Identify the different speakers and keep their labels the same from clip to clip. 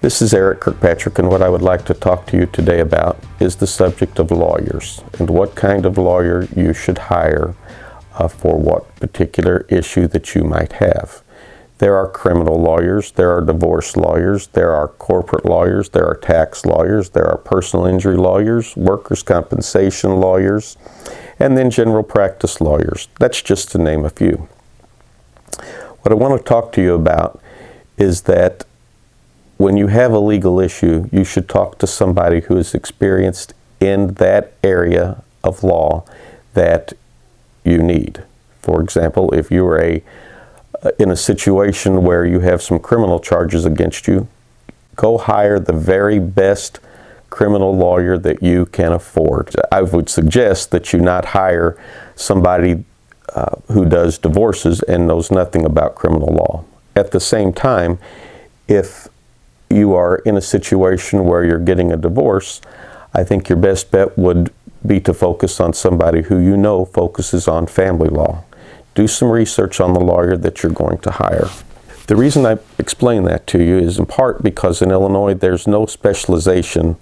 Speaker 1: This is Eric Kirkpatrick, and what I would like to talk to you today about is the subject of lawyers and what kind of lawyer you should hire for what particular issue that you might have. There are criminal lawyers, there are divorce lawyers, there are corporate lawyers, there are tax lawyers, there are personal injury lawyers, workers' compensation lawyers, and then general practice lawyers. That's just to name a few. What I want to talk to you about is that when you have a legal issue, you should talk to somebody who is experienced in that area of law that you need. For example, if you are in a situation where you have some criminal charges against you, go hire the very best criminal lawyer that you can afford. I would suggest that you not hire somebody who does divorces and knows nothing about criminal law. At the same time, if you are in a situation where you're getting a divorce, I think your best bet would be to focus on somebody who you know focuses on family law. Do some research on the lawyer that you're going to hire. The reason I explain that to you is in part because in Illinois there's no specialization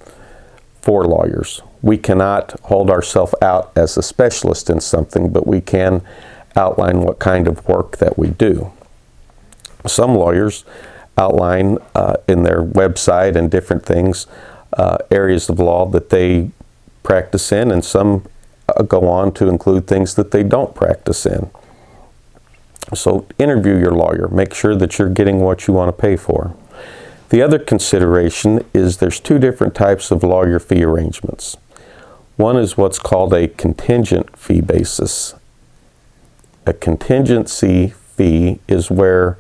Speaker 1: for lawyers. We cannot hold ourselves out as a specialist in something, but we can outline what kind of work that we do. Some lawyers outline in their website and different things areas of law that they practice in, and some go on to include things that they don't practice in. So interview your lawyer. Make sure that you're getting what you want to pay for. The other consideration is there's two different types of lawyer fee arrangements. One is what's called a contingent fee basis. A contingency fee is where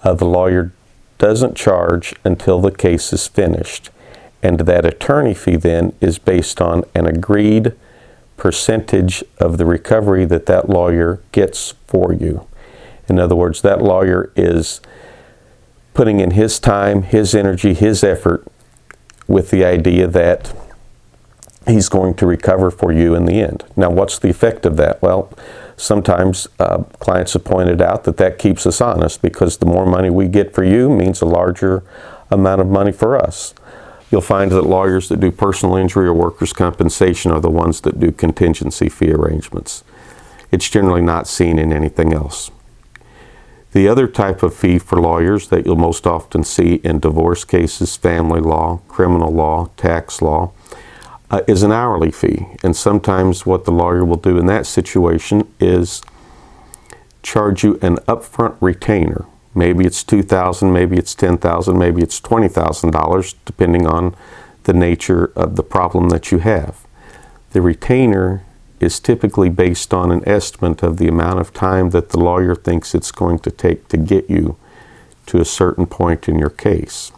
Speaker 1: the lawyer doesn't charge until the case is finished, and that attorney fee then is based on an agreed percentage of the recovery that that lawyer gets for you. In other words, that lawyer is putting in his time, his energy, his effort with the idea that he's going to recover for you in the end. Now, what's the effect of that? Well, sometimes clients have pointed out that that keeps us honest, because the more money we get for you means a larger amount of money for us. You'll find that lawyers that do personal injury or workers' compensation are the ones that do contingency fee arrangements. It's generally not seen in anything else. The other type of fee for lawyers that you'll most often see in divorce cases, family law, criminal law, tax law, is an hourly fee. And sometimes what the lawyer will do in that situation is charge you an upfront retainer. Maybe it's $2,000, maybe it's $10,000, maybe it's $20,000, depending on the nature of the problem that you have. The retainer is typically based on an estimate of the amount of time that the lawyer thinks it's going to take to get you to a certain point in your case.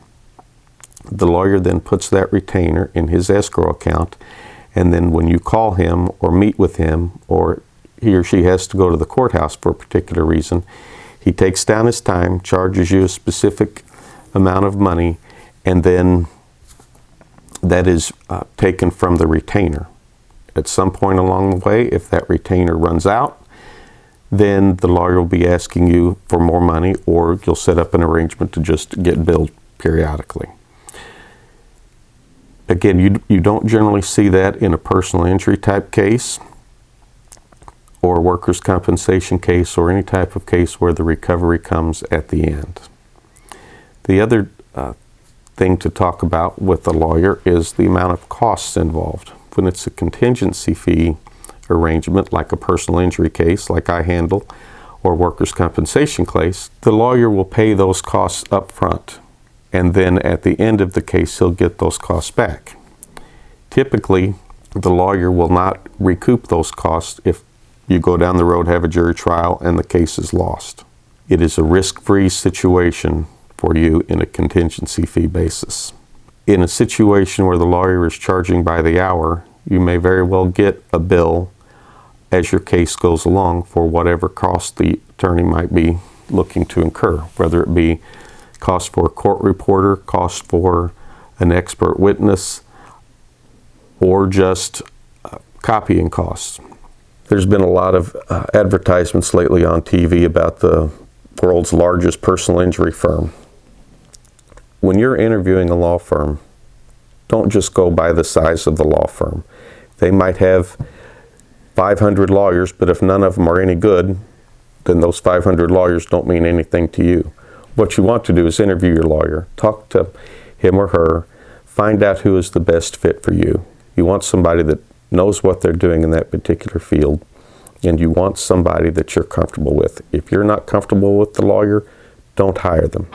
Speaker 1: The lawyer then puts that retainer in his escrow account, and then when you call him or meet with him, or he or she has to go to the courthouse for a particular reason, he takes down his time, charges you a specific amount of money, and then that is taken from the retainer. At some point along the way, if that retainer runs out, then the lawyer will be asking you for more money, or you'll set up an arrangement to just get billed periodically. Again, you don't generally see that in a personal injury type case or workers' compensation case or any type of case where the recovery comes at the end. The other thing to talk about with a lawyer is the amount of costs involved. When it's a contingency fee arrangement, like a personal injury case like I handle, or workers' compensation case, the lawyer will pay those costs up front, and then at the end of the case he'll get those costs back. Typically, the lawyer will not recoup those costs if you go down the road, have a jury trial, and the case is lost. It is a risk-free situation for you in a contingency fee basis. In a situation where the lawyer is charging by the hour, you may very well get a bill as your case goes along for whatever cost the attorney might be looking to incur, whether it be cost for a court reporter, cost for an expert witness, or just copying costs. There's been a lot of advertisements lately on TV about the world's largest personal injury firm. when you're interviewing a law firm, don't just go by the size of the law firm. They might have 500 lawyers, but if none of them are any good, then those 500 lawyers don't mean anything to you. What you want to do is interview your lawyer, talk to him or her, find out who is the best fit for you. You want somebody that knows what they're doing in that particular field, and you want somebody that you're comfortable with. If you're not comfortable with the lawyer, don't hire them.